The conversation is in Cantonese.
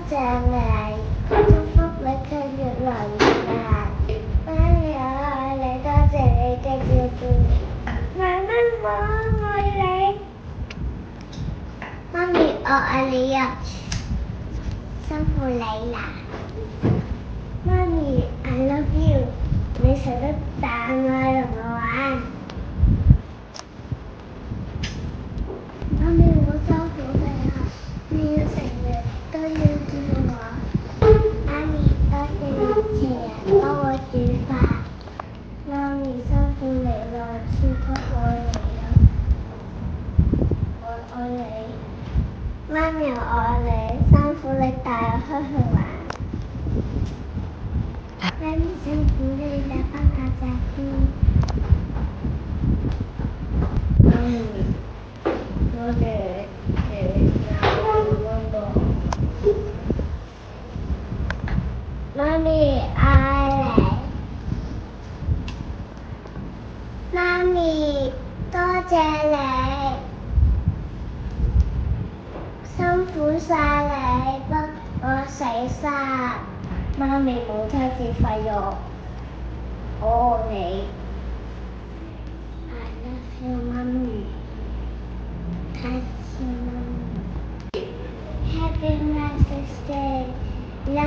謝你，祝福你嘅越來越大。媽咪我愛你，多謝你嘅照顧。媽媽我愛你，媽咪我愛你啊！辛苦你啦，媽咪 I love you， 你成日帶我同我玩。媽咪我辛苦你啊，你要成日都要照顧我。媽咪多謝你成日幫我煮飯。媽咪辛苦你啦，超級愛你啊！我愛你，媽咪我愛你，辛苦你帶我出去玩。媽咪辛苦你啦，幫我紮啲。媽咪，我哋媽咪愛你，媽咪多謝你，辛苦晒你幫我洗衫。媽咪母親節快樂，我愛你。I love you，媽咪。Thank you，媽咪。Happy Mother's Day，啦。